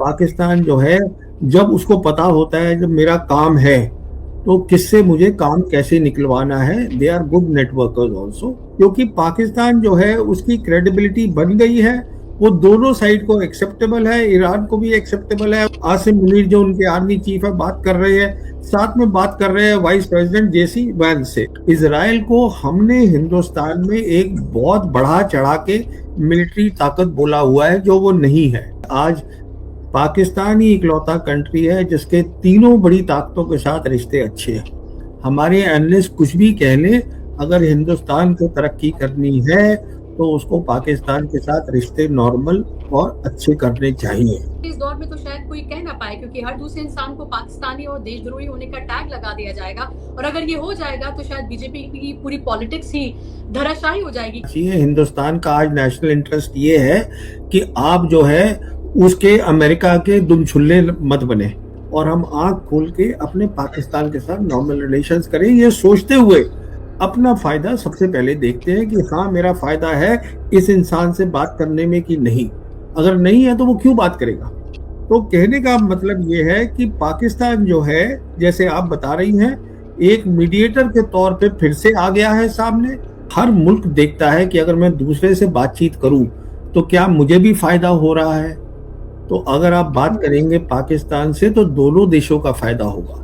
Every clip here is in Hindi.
पाकिस्तान जो है, जब उसको पता होता है जब मेरा काम है तो किससे मुझे काम कैसे निकलवाना है, they are good networkers also. क्योंकि पाकिस्तान जो है उसकी क्रेडिबिलिटी बन गई है, वो दोनों साइड को एक्सेप्टेबल है, ईरान को भी एक्सेप्टेबल है। आसिम मुनीर जो उनके आर्मी चीफ है बात कर रहे हैं, साथ में बात कर रहे हैं वाइस प्रेसिडेंट जेसी वैंस से। इजराइल को हमने हिंदुस्तान में एक बहुत बढ़ा चढ़ा के मिलिट्री ताकत बोला हुआ है जो वो नहीं है। आज पाकिस्तान ही इकलौता कंट्री है जिसके तीनों बड़ी ताकतों के साथ रिश्ते अच्छे हैं। हमारे एनालिस्ट कुछ भी कह लें, अगर हिंदुस्तान को तरक्की करनी है तो उसको पाकिस्तान के साथ रिश्ते नॉर्मल और अच्छे करने चाहिए। इस दौर में तो शायद कोई कह ना पाए, क्योंकि हर दूसरे इंसान को पाकिस्तानी और देशद्रोही होने का टैग लगा दिया जाएगा, और अगर ये हो जाएगा तो शायद बीजेपी की पूरी पॉलिटिक्स ही धराशायी हो जाएगी। हिंदुस्तान का आज नेशनल इंटरेस्ट ये है कि आप जो है उसके अमेरिका के दुमछुल्ले मत बने, और हम आंख खोल के अपने पाकिस्तान के साथ नॉर्मल रिलेशंस करें, ये सोचते हुए अपना फायदा सबसे पहले देखते हैं कि हाँ मेरा फायदा है इस इंसान से बात करने में कि नहीं। अगर नहीं है तो वो क्यों बात करेगा। तो कहने का मतलब ये है कि पाकिस्तान जो है, जैसे आप बता रही हैं, एक मीडिएटर के तौर पे फिर से आ गया है सामने। हर मुल्क देखता है कि अगर मैं दूसरे से बातचीत करूं तो क्या मुझे भी फायदा हो रहा है। तो अगर आप बात करेंगे पाकिस्तान से तो दोनों देशों का फायदा होगा,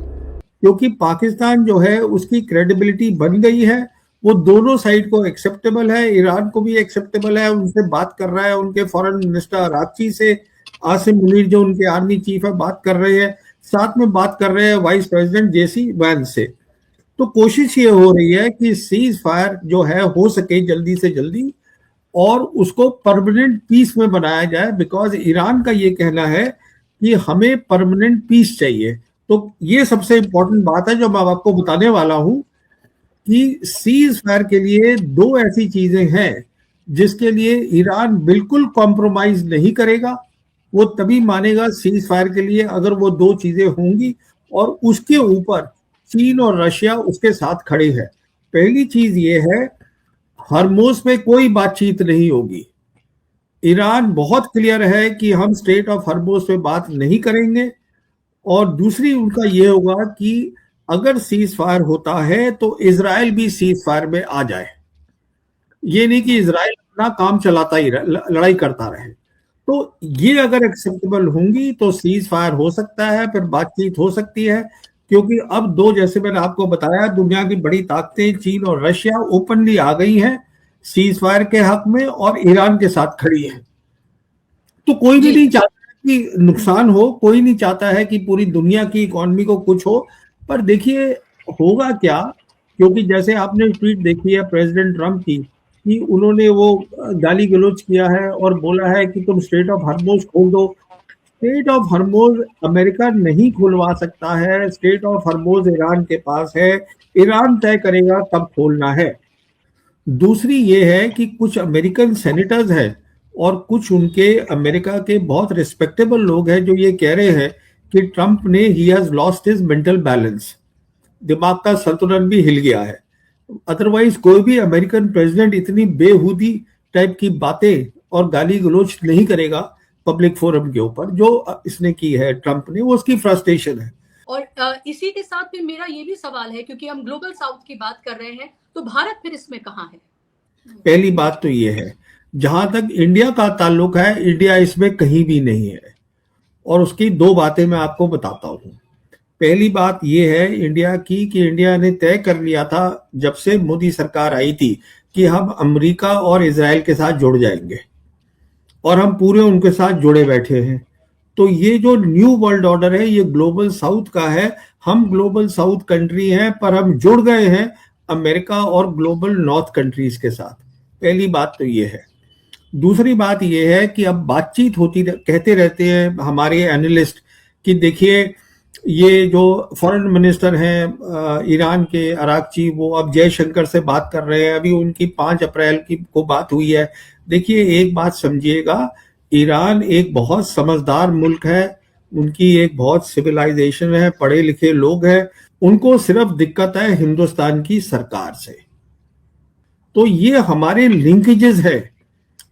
क्योंकि पाकिस्तान जो है उसकी क्रेडिबिलिटी बन गई है, वो दोनों साइड को एक्सेप्टेबल है, ईरान को भी एक्सेप्टेबल है। उनसे बात कर रहा है, उनके फॉरेन मिनिस्टर अरागची से, आसिम मुनीर जो उनके आर्मी चीफ है बात कर रहे हैं, साथ में बात कर रहे हैं वाइस प्रेसिडेंट जेसी वैंस से। तो कोशिश ये हो रही है कि सीज फायर जो है हो सके जल्दी से जल्दी, और उसको परमानेंट पीस में बनाया जाए। बिकॉज ईरान का ये कहना है कि हमें परमानेंट पीस चाहिए। तो ये सबसे इंपॉर्टेंट बात है जो मैं आपको बताने वाला हूं कि सीज फायर के लिए दो ऐसी चीजें हैं जिसके लिए ईरान बिल्कुल कॉम्प्रोमाइज नहीं करेगा। वो तभी मानेगा सीज फायर के लिए अगर वो दो चीजें होंगी, और उसके ऊपर चीन और रशिया उसके साथ खड़े हैं। पहली चीज ये है, हरमोज पे कोई बातचीत नहीं होगी। ईरान बहुत क्लियर है कि हम स्टेट ऑफ हरमोज पे बात नहीं करेंगे। और दूसरी उनका ये होगा कि अगर सीज फायर होता है तो इजराइल भी सीज फायर में आ जाए। ये नहीं कि इजराइल अपना काम चलाता ही लड़ाई करता रहे। तो ये अगर एक्सेप्टेबल होंगी तो सीज फायर हो सकता है, फिर बातचीत हो सकती है। क्योंकि अब दो, जैसे मैंने आपको बताया, दुनिया की बड़ी ताकतें चीन और रशिया ओपनली आ गई हैं सीज फायर के हक में और ईरान के साथ खड़ी है। तो कोई भी नहीं चाहता कि नुकसान हो, कोई नहीं चाहता है कि पूरी दुनिया की इकोनॉमी को कुछ हो। पर देखिए होगा क्या, क्योंकि जैसे आपने ट्वीट देखी है प्रेसिडेंट ट्रंप की कि उन्होंने वो गाली गलौज किया है और बोला है कि तुम स्टेट ऑफ हरमोज खोल दो। स्टेट ऑफ हरमोज अमेरिका नहीं खुलवा सकता है, स्टेट ऑफ हरमोज ईरान के पास है, ईरान तय करेगा कब खोलना है। दूसरी ये है कि कुछ अमेरिकन सेनेटर्स हैं और कुछ उनके अमेरिका के बहुत रिस्पेक्टेबल लोग हैं जो ये कह रहे हैं कि ट्रंप ने he has lost his mental balance, दिमाग का संतुलन भी हिल गया है। अदरवाइज कोई भी अमेरिकन प्रेसिडेंट इतनी बेहूदी टाइप की बातें और गाली गलौज नहीं करेगा पब्लिक फोरम के ऊपर जो इसने की है ट्रंप ने। वो उसकी फ्रस्ट्रेशन है। और इसी के साथ में मेरा ये भी सवाल है, क्योंकि हम ग्लोबल साउथ की बात कर रहे हैं, तो भारत फिर इसमें कहाँ है? पहली बात तो ये है, जहां तक इंडिया का ताल्लुक है, इंडिया इसमें कहीं भी नहीं है। और उसकी दो बातें मैं आपको बताता हूं। पहली बात यह है इंडिया की कि इंडिया ने तय कर लिया था जब से मोदी सरकार आई थी कि हम अमेरिका और इजराइल के साथ जुड़ जाएंगे, और हम पूरे उनके साथ जुड़े बैठे हैं। तो ये जो न्यू वर्ल्ड ऑर्डर है ये ग्लोबल साउथ का है। हम ग्लोबल साउथ कंट्री हैं, पर हम जुड़ गए हैं अमेरिका और ग्लोबल नॉर्थ कंट्रीज के साथ। पहली बात तो ये है। दूसरी बात यह है कि अब बातचीत होती, कहते रहते हैं हमारे एनालिस्ट कि देखिए ये जो फॉरेन मिनिस्टर हैं ईरान के अरागची, वो अब जयशंकर से बात कर रहे हैं। अभी उनकी 5 अप्रैल की को बात हुई है। देखिए एक बात समझिएगा, ईरान एक बहुत समझदार मुल्क है, उनकी एक बहुत सिविलाइजेशन है, पढ़े लिखे लोग हैं। उनको सिर्फ दिक्कत है हिंदुस्तान की सरकार से। तो ये हमारे लिंकेजेस है,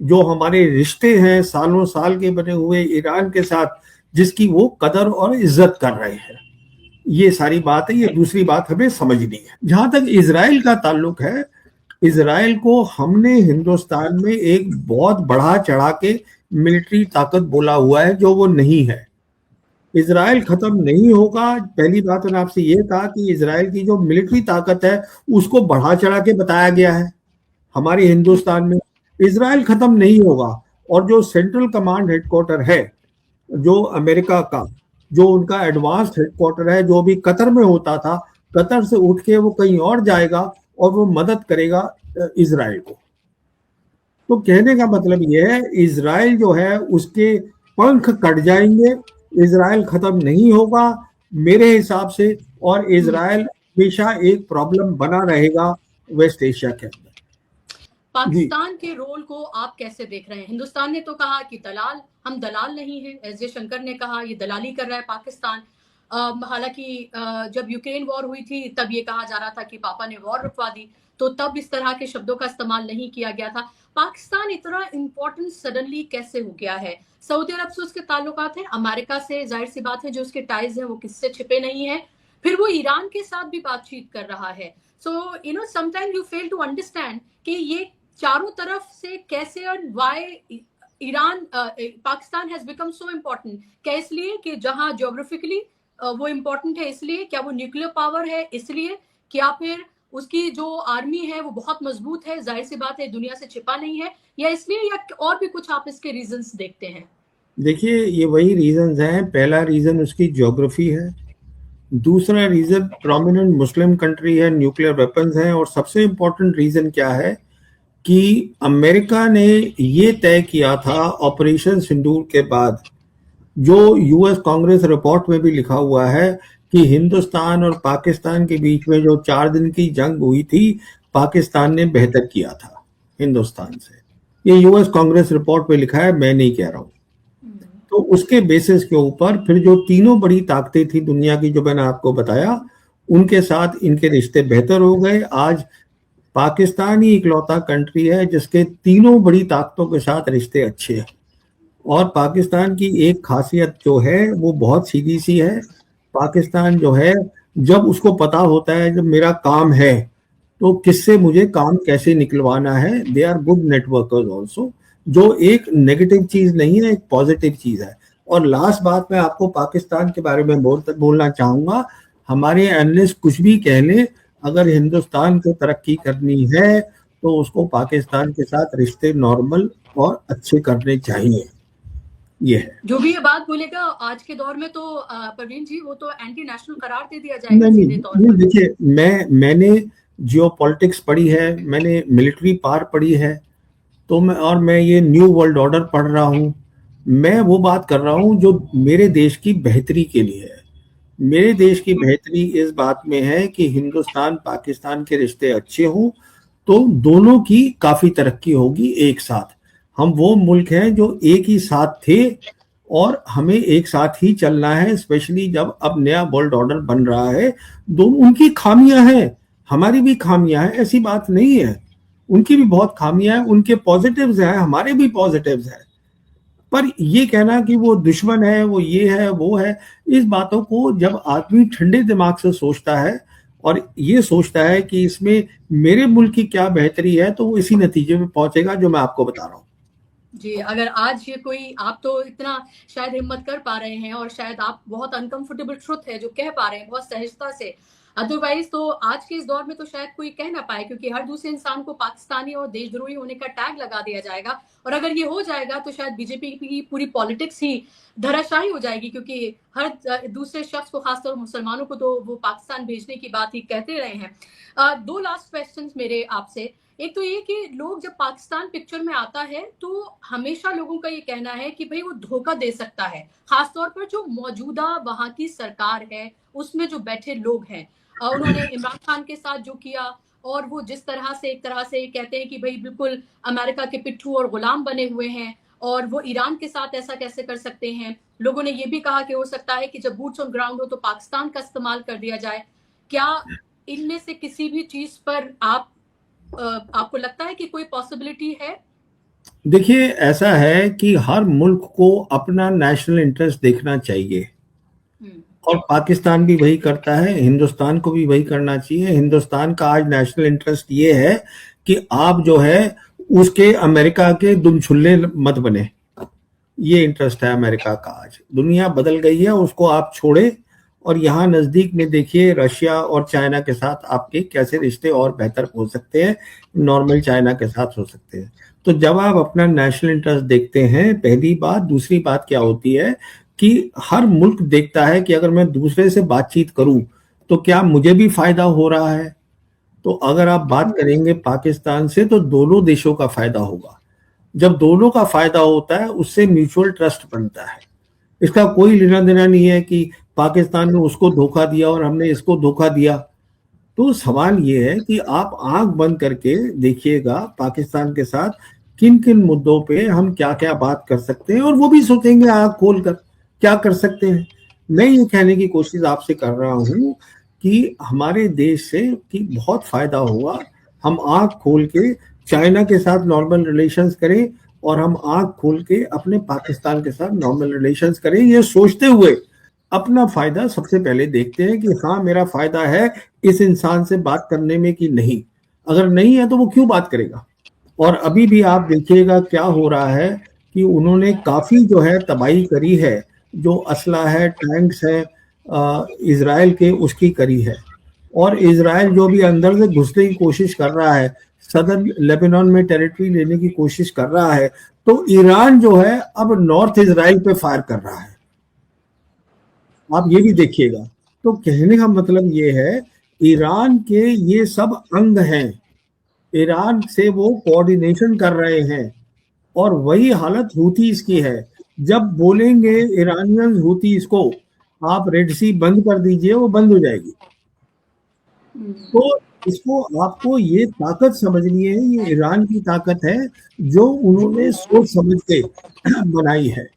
जो हमारे रिश्ते हैं सालों साल के बने हुए ईरान के साथ, जिसकी वो कदर और इज्जत कर रहे हैं। ये सारी बात है, ये दूसरी बात हमें समझनी है। जहां तक इजराइल का ताल्लुक है, इजराइल को हमने हिंदुस्तान में एक बहुत बढ़ा चढ़ा के मिलिट्री ताकत बोला हुआ है, जो वो नहीं है। इजराइल खत्म नहीं होगा। पहली बात मैंने आपसे ये कहा कि इजराइल की जो मिलिट्री ताकत है उसको बढ़ा चढ़ा के बताया गया है हमारे हिंदुस्तान में। इजराइल खत्म नहीं होगा। और जो सेंट्रल कमांड हेडक्वार्टर है, जो अमेरिका का, जो उनका एडवांस्ड हेडक्वार्टर है, जो भी कतर में होता था, कतर से उठ के वो कहीं और जाएगा और वो मदद करेगा इजराइल को। तो कहने का मतलब ये है, इजराइल जो है उसके पंख कट जाएंगे, इजराइल खत्म नहीं होगा मेरे हिसाब से। और इजराइल हमेशा एक प्रॉब्लम बना रहेगा वेस्ट एशिया के अंदर। पाकिस्तान के रोल को आप कैसे देख रहे हैं? हिंदुस्तान ने तो कहा कि हम दलाल नहीं हैं। एस जयशंकर ने कहा ये दलाली कर रहा है पाकिस्तान। हालांकि जब यूक्रेन वॉर हुई थी तब ये कहा जा रहा था कि पापा ने वॉर रुकवा दी, तो तब इस तरह के शब्दों का इस्तेमाल नहीं किया गया था। पाकिस्तान इतना इंपॉर्टेंट सडनली कैसे हो गया है? सऊदी अरब से उसके ताल्लुकात हैं, अमेरिका से जाहिर सी बात है जो उसके टाइज हैं वो किससे छिपे नहीं है। फिर वो ईरान के साथ भी बातचीत कर रहा है। So sometime you fail to understand कि ये चारों तरफ से कैसे और why Iran Pakistan has become so important. क्या इसलिए कि जहां ज्योग्राफिकली वो इम्पोर्टेंट है इसलिए? क्या वो न्यूक्लियर पावर है इसलिए? क्या फिर उसकी जो आर्मी है वो बहुत मजबूत है, जाहिर सी बात है दुनिया से छिपा नहीं है, या इसलिए, या और भी कुछ आप इसके रीजंस देखते हैं? देखिए, ये वही रीजंस हैं। पहला रीजन उसकी ज्योग्राफी है, दूसरा रीजन प्रोमिनेंट मुस्लिम कंट्री है, न्यूक्लियर वेपन्स हैं, और सबसे इम्पोर्टेंट रीजन क्या है कि अमेरिका ने ये तय किया था ऑपरेशन सिंदूर के बाद, जो यूएस कांग्रेस रिपोर्ट में भी लिखा हुआ है कि हिंदुस्तान और पाकिस्तान के बीच में जो 4 दिन की जंग हुई थी, पाकिस्तान ने बेहतर किया था हिंदुस्तान से। ये यूएस कांग्रेस रिपोर्ट में लिखा है, मैं नहीं कह रहा हूं। तो उसके बेसिस के ऊपर फिर जो तीनों बड़ी ताकतें थी दुनिया की, जो मैंने आपको बताया, उनके साथ इनके रिश्ते बेहतर हो गए। आज पाकिस्तान ही इकलौता कंट्री है जिसके तीनों बड़ी ताकतों के साथ रिश्ते अच्छे हैं। और पाकिस्तान की एक खासियत जो है वो बहुत सीधी सी है। पाकिस्तान जो है, जब उसको पता होता है जब मेरा काम है तो किससे मुझे काम कैसे निकलवाना है, they are good networkers also, जो एक नेगेटिव चीज नहीं है, एक पॉजिटिव चीज है। और लास्ट बात मैं आपको पाकिस्तान के बारे में बोलना चाहूंगा, हमारे एनालिस्ट कुछ भी कह ले, अगर हिंदुस्तान को तरक्की करनी है तो उसको पाकिस्तान के साथ रिश्ते नॉर्मल और अच्छे करने चाहिए। ये है। जो भी ये बात बोलेगा आज के दौर में तो प्रवीण जी, वो तो एंटी नेशनल करार दे दिया जाएगा सीधे तौर पर। देखिए, मैंने जियोपॉलिटिक्स पढ़ी है, मैंने मिलिट्री पावर पढ़ी है, तो मैं ये न्यू वर्ल्ड ऑर्डर पढ़ रहा हूँ। मैं वो बात कर रहा हूँ जो मेरे देश की बेहतरी के लिए है। मेरे देश की बेहतरी इस बात में है कि हिंदुस्तान पाकिस्तान के रिश्ते अच्छे हों तो दोनों की काफी तरक्की होगी एक साथ। हम वो मुल्क हैं जो एक ही साथ थे और हमें एक साथ ही चलना है, स्पेशली जब अब नया वर्ल्ड ऑर्डर बन रहा है। दोनों, उनकी खामियां हैं, हमारी भी खामियां हैं, ऐसी बात नहीं है। उनकी भी बहुत खामियां हैं, उनके पॉजिटिव्स हैं, हमारे भी पॉजिटिव्स हैं। पर ये कहना कि वो दुश्मन है, वो ये है, वो है, इस बातों को जब आदमी ठंडे दिमाग से सोचता है और ये सोचता है कि इसमें मेरे मुल्क की क्या बेहतरी है, तो वो इसी नतीजे में पहुंचेगा जो मैं आपको बता रहा हूँ। जी, अगर आज ये कोई, आप तो इतना शायद हिम्मत कर पा रहे हैं और शायद आप बहुत अनकंफर्टेबल ट्रुथ है जो कह पा रहे हैं बहुत सहजता से, अदरवाइज तो आज के इस दौर में तो शायद कोई कह ना पाए, क्योंकि हर दूसरे इंसान को पाकिस्तानी और देशद्रोही होने का टैग लगा दिया जाएगा। और अगर ये हो जाएगा तो शायद बीजेपी की पूरी पॉलिटिक्स ही धराशायी हो जाएगी, क्योंकि हर दूसरे शख्स को, खासतौर मुसलमानों को, तो वो पाकिस्तान भेजने की बात ही कहते रहे हैं। दो लास्ट क्वेश्चंस मेरे आपसे। एक तो ये कि लोग जब पाकिस्तान पिक्चर में आता है तो हमेशा लोगों का ये कहना है कि भाई वो धोखा दे सकता है, खासतौर पर जो मौजूदा वहां की सरकार है उसमें जो बैठे लोग हैं। उन्होंने इमरान खान के साथ जो किया, और वो जिस तरह से एक तरह से कहते हैं कि भाई बिल्कुल अमेरिका के पिट्ठू और गुलाम बने हुए हैं, और वो ईरान के साथ ऐसा कैसे कर सकते हैं। लोगों ने ये भी कहा कि हो सकता है कि जब बूट्स ऑन ग्राउंड हो तो पाकिस्तान का इस्तेमाल कर दिया जाए। क्या इनमें से किसी भी चीज पर आपको लगता है कि कोई पॉसिबिलिटी है? देखिए, ऐसा है कि हर मुल्क को अपना नेशनल इंटरेस्ट देखना चाहिए हम्म। और पाकिस्तान भी वही करता है, हिंदुस्तान को भी वही करना चाहिए। हिंदुस्तान का आज नेशनल इंटरेस्ट ये है कि आप जो है उसके अमेरिका के दुमछुल्ले मत बने। ये इंटरेस्ट है अमेरिका का। आज दुनिया बदल गई है, उसको आप छोड़े और यहाँ नजदीक में देखिए रशिया और चाइना के साथ आपके कैसे रिश्ते और बेहतर हो सकते हैं, नॉर्मल चाइना के साथ हो सकते हैं। तो जब आप अपना नेशनल इंटरेस्ट देखते हैं, पहली बात। दूसरी बात क्या होती है कि हर मुल्क देखता है कि अगर मैं दूसरे से बातचीत करूं तो क्या मुझे भी फायदा हो रहा है। तो अगर आप बात करेंगे पाकिस्तान से तो दोनों देशों का फायदा होगा। जब दोनों का फायदा होता है उससे म्यूचुअल ट्रस्ट बनता है। इसका कोई लेना देना नहीं है कि पाकिस्तान ने उसको धोखा दिया और हमने इसको धोखा दिया। तो सवाल ये है कि आप आंख बंद करके देखिएगा पाकिस्तान के साथ किन किन मुद्दों पे हम क्या क्या बात कर सकते हैं और वो भी सोचेंगे आंख खोल कर क्या कर सकते हैं। मैं ये कहने की कोशिश आपसे कर रहा हूँ कि हमारे देश से कि बहुत फायदा हुआ। हम आंख खोल के चाइना के साथ नॉर्मल रिलेशंस करें और हम आंख खोल के अपने पाकिस्तान के साथ नॉर्मल रिलेशंस करें, ये सोचते हुए अपना फायदा सबसे पहले देखते हैं कि हाँ मेरा फायदा है इस इंसान से बात करने में कि नहीं। अगर नहीं है तो वो क्यों बात करेगा। और अभी भी आप देखिएगा क्या हो रहा है कि उन्होंने काफी जो है तबाही करी है, जो असला है, टैंक्स है इजराइल के, उसकी करी है। और इजराइल जो भी अंदर से घुसने की कोशिश कर रहा है, सदर्न लेबनान में टेरिटरी लेने की कोशिश कर रहा है, तो ईरान जो है अब नॉर्थ इजराइल पे फायर कर रहा है। आप ये भी देखिएगा। तो कहने का मतलब ये है ईरान के ये सब अंग हैं, ईरान से वो कोऑर्डिनेशन कर रहे हैं। और वही हालत हूथीज की है। जब बोलेंगे ईरानियंस हूथीज को आप रेड सी बंद कर दीजिए, वो बंद हो जाएगी। तो इसको आपको ये ताकत समझनी है, ये ईरान की ताकत है जो उन्होंने सोच समझ के बनाई है।